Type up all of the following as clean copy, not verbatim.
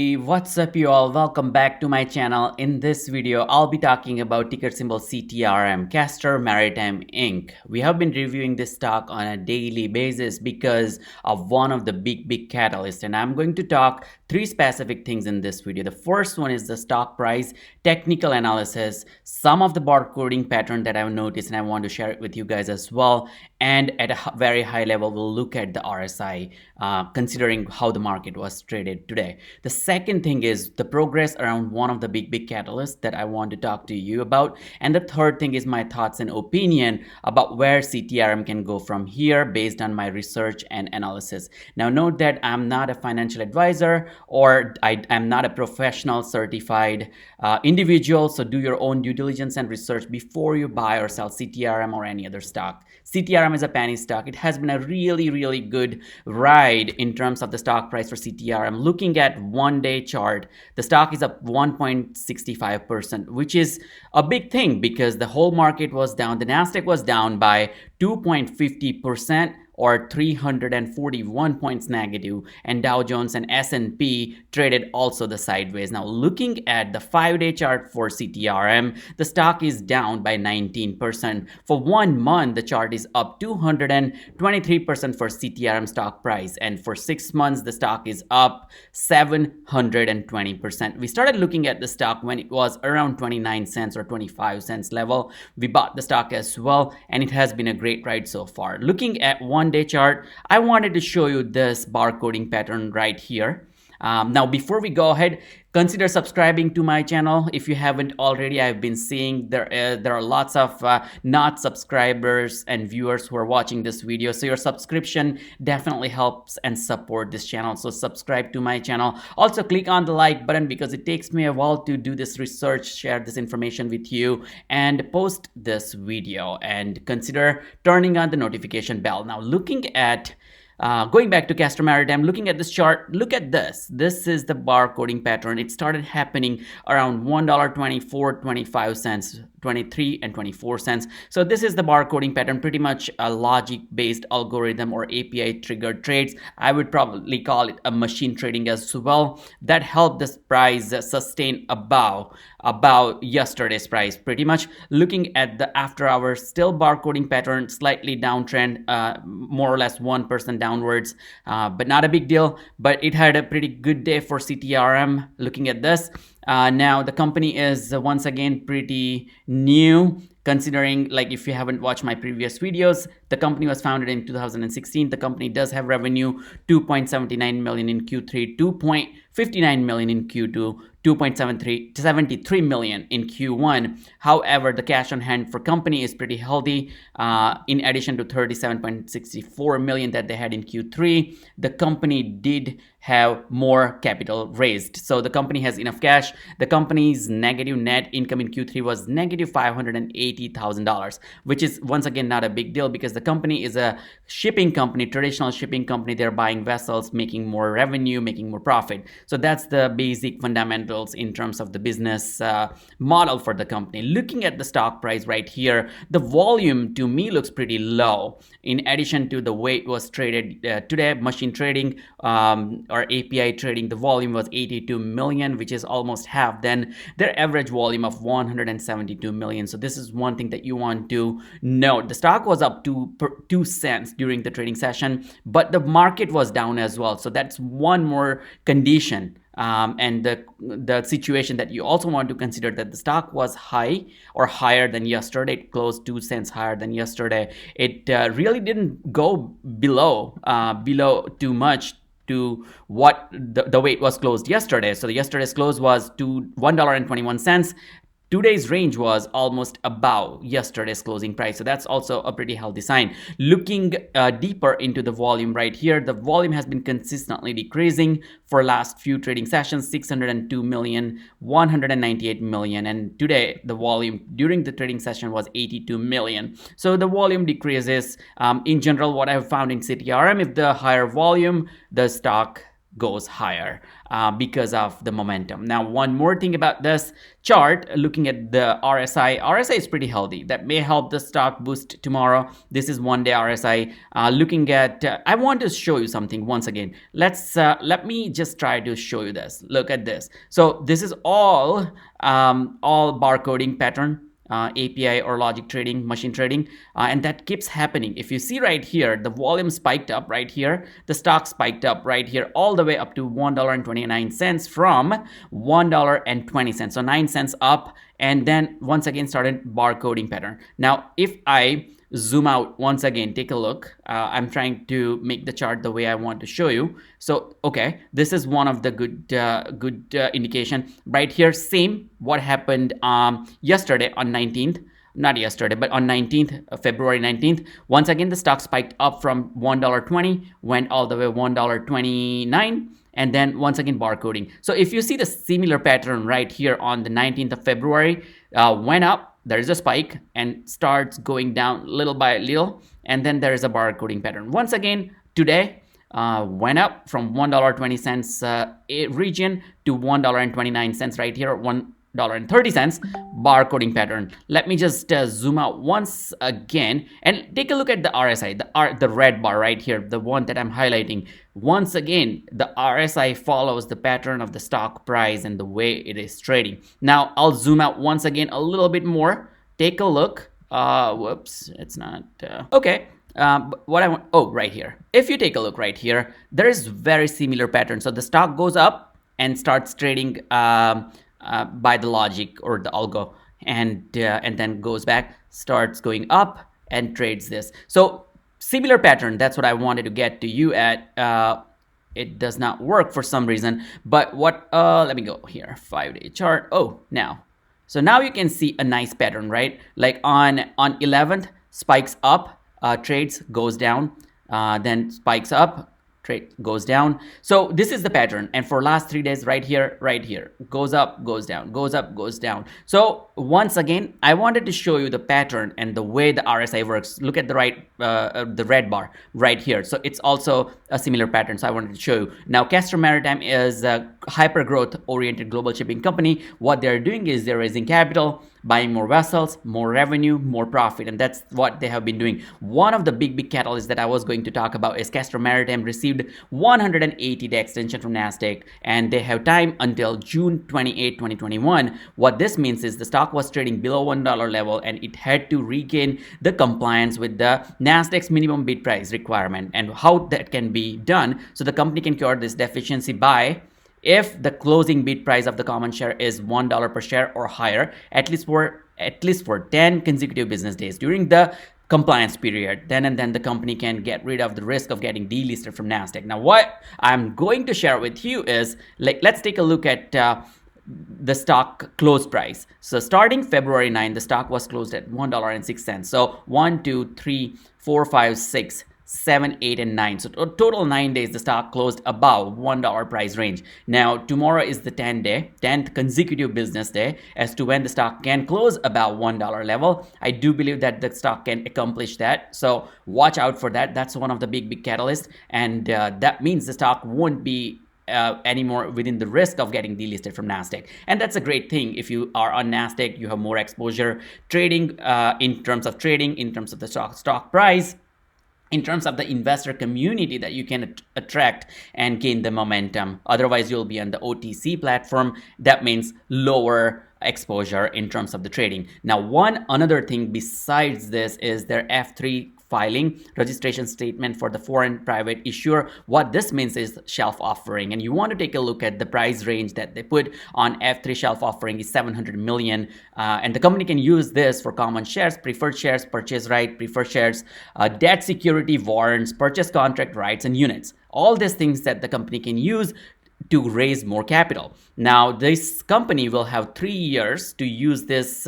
What's up you all, welcome back to my channel. In this video I'll be talking about ticker symbol CTRM, Castor Maritime Inc. We have been reviewing this stock on a daily basis because of one of the big catalysts, and I'm going to talk three specific things in this video. The first one is the stock price, technical analysis, some of the barcoding pattern that I've noticed and I want to share it with you guys as well, and at a very high level we'll look at the RSI considering how the market was traded today. The second thing is the progress around one of the big catalysts that I want to talk to you about, and the third thing is my thoughts and opinion about where CTRM can go from here based on my research and analysis. Now note that I'm not a financial advisor or I'm not a professional certified individual, so do your own due diligence and research before you buy or sell CTRM or any other stock. CTRM is a penny stock. It has been a really good ride in terms of the stock price for CTRM. Looking at one-day chart, the stock is up 1.65%, which is a big thing because the whole market was down. The Nasdaq was down by 2.50%. or 341 points negative, and Dow Jones and S&P traded also the sideways. Now looking at the 5-day chart for CTRM, the stock is down by 19%. For 1 month, the chart is up 223% for CTRM stock price, and for 6 months, the stock is up 720%. We started looking at the stock when it was around 29 cents or 25 cents level. We bought the stock as well, and it has been a great ride so far. Looking at one-day chart, I wanted to show you this barcoding pattern right here. Now before we go ahead, consider subscribing to my channel if you haven't already. I've been seeing there are lots of not subscribers and viewers who are watching this video, so your subscription definitely helps and support this channel. So subscribe to my channel. Also click on the like button because it takes me a while to do this research, share this information with you, and post this video, and consider turning on the notification bell. Now looking at going back to CASTOR Maritime, looking at this chart, look at this. This is the barcoding pattern. It started happening around $1.24, 25 cents, 23 and 24 cents. So this is the barcoding pattern, pretty much a logic-based algorithm or API triggered trades. I would probably call it a machine trading as well. That helped this price sustain above yesterday's price. Pretty much looking at the after hours, still barcoding pattern, slightly downtrend, more or less 1% downwards, but not a big deal. But it had a pretty good day for CTRM. Looking at this, now the company is once again pretty new, considering, like, if you haven't watched my previous videos, the company was founded in 2016. The company does have revenue 2.79 million in Q3, 2.59 million in Q2, 2.73 million in Q1. However, the cash on hand for company is pretty healthy. In addition to 37.64 million that they had in Q3, the company did have more capital raised. So the company has enough cash. The company's negative net income in Q3 was negative $580,000, which is once again not a big deal because the company is a shipping company, traditional shipping company. They're buying vessels, making more revenue, making more profit. So that's the basic fundamentals in terms of the business model for the company. Looking at the stock price right here, the volume to me looks pretty low. In addition to the way it was traded today, machine trading or API trading, the volume was 82 million, which is almost half than their average volume of 172 million. So this is one thing that you want to note. The stock was up to 2 cents during the trading session, but the market was down as well. So that's one more condition. And the situation that you also want to consider, that the stock was high or higher than yesterday. It closed 2 cents higher than yesterday. It really didn't go below too much to what the way it was closed yesterday. So yesterday's close was to $1.21. Today's range was almost above yesterday's closing price. So that's also a pretty healthy sign. Looking deeper into the volume right here, the volume has been consistently decreasing for last few trading sessions, 602 million, 198 million. And today the volume during the trading session was 82 million. So the volume decreases. In general, what I have found in CTRM, if the higher volume, the stock goes higher because of the momentum. Now, one more thing about this chart, looking at the RSI is pretty healthy. That may help the stock boost tomorrow. This is one day RSI. Looking at, I want to show you something once again. Let me just try to show you this. Look at this. So this is all barcoding pattern. API or logic trading, machine trading, and that keeps happening. If you see right here, the volume spiked up right here, the stock spiked up right here all the way up to $1.29 from $1.20. So 9 cents up, and then once again started barcoding pattern. Now, if I zoom out once again, take a look. I'm trying to make the chart the way I want to show you. So, okay, this is one of the good indication right here. Same what happened yesterday on 19th. Not yesterday, but on 19th, February 19th. Once again, the stock spiked up from $1.20, went all the way $1.29. And then once again barcoding. So if you see the similar pattern right here on the 19th of February, went up, there is a spike and starts going down little by little, and then there is a barcoding pattern. Once again, today went up from $1.20 region to $1.29 right here, $1.30 barcoding pattern. Let me just zoom out once again and take a look at the RSI, the red bar right here, the one that I'm highlighting. Once again, the RSI follows the pattern of the stock price and the way it is trading. Now I'll zoom out once again a little bit more. Take a look. Whoops, it's not okay. What I want, oh, right here. If you take a look right here, there is very similar pattern. So the stock goes up and starts trading by the logic or the algo, and then goes back, starts going up and trades this. So similar pattern. That's what I wanted to get to you at. It does not work for some reason, but what? Let me go here. 5-day chart. Oh, now. So now you can see a nice pattern, right? Like on 11th, spikes up, trades, goes down, then spikes up, trade goes down. So this is the pattern, and for last 3 days right here, goes up, goes down, goes up, goes down. So once again, I wanted to show you the pattern and the way the RSI works. Look at the red bar right here. So it's also a similar pattern, so I wanted to show you. Now, CASTOR Maritime is a hyper growth oriented global shipping company. What they're doing is they're raising capital, buying more vessels, more revenue, more profit, and that's what they have been doing. One of the big catalysts that I was going to talk about is CASTOR Maritime received 180-day extension from Nasdaq, and they have time until June 28, 2021. What this means is the stock was trading below $1 level, and it had to regain the compliance with the Nasdaq's minimum bid price requirement. And how that can be done, so the company can cure this deficiency by, if the closing bid price of the common share is $1 per share or higher, at least for 10 consecutive business days during the compliance period, then the company can get rid of the risk of getting delisted from Nasdaq. Now, what I'm going to share with you is, let's take a look at the stock close price. So starting February 9, the stock was closed at $1.06. So 1, 2, 3, 4, 5, 6, 7, 8, and 9. So total 9 days, the stock closed above $1 price range. Now, tomorrow is the 10th consecutive business day as to when the stock can close above $1 level. I do believe that the stock can accomplish that. So watch out for that. That's one of the big catalysts. And that means the stock won't be anymore within the risk of getting delisted from Nasdaq. And that's a great thing. If you are on Nasdaq, you have more exposure trading, in terms of trading, in terms of the stock price, in terms of the investor community that you can attract and gain the momentum. Otherwise, you'll be on the OTC platform. That means lower exposure in terms of the trading. Now, another thing besides this is their F3 filing, registration statement for the foreign private issuer. What this means is shelf offering, and you want to take a look at the price range that they put on F3 shelf offering is 700 million, and the company can use this for common shares, preferred shares, purchase right, preferred shares, debt security, warrants, purchase contract rights, and units. All these things that the company can use to raise more capital. Now, this company will have 3 years to use this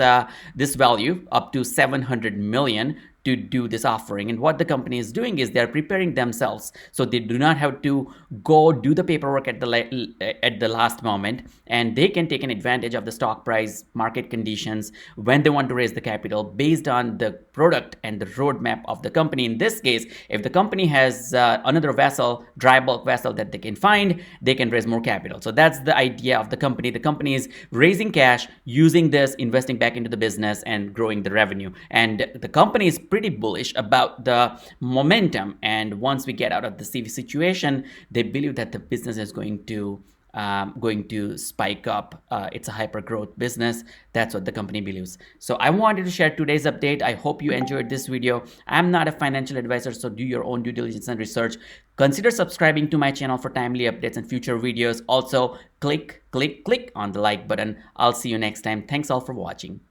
value up to 700 million to do this offering. And what the company is doing is they're preparing themselves so they do not have to go do the paperwork at the last moment, and they can take an advantage of the stock price, market conditions when they want to raise the capital based on the product and the roadmap of the company. In this case, if the company has another vessel, dry bulk vessel that they can find, they can raise more capital. So that's the idea of the company. The company is raising cash, using this, investing back into the business and growing the revenue. And the company is pretty bullish about the momentum. And once we get out of the CV situation, they believe that the business is going to spike up. It's a hyper growth business. That's what the company believes. So I wanted to share today's update. I hope you enjoyed this video. I'm not a financial advisor, so do your own due diligence and research. Consider subscribing to my channel for timely updates and future videos. Also, click on the like button. I'll see you next time. Thanks all for watching.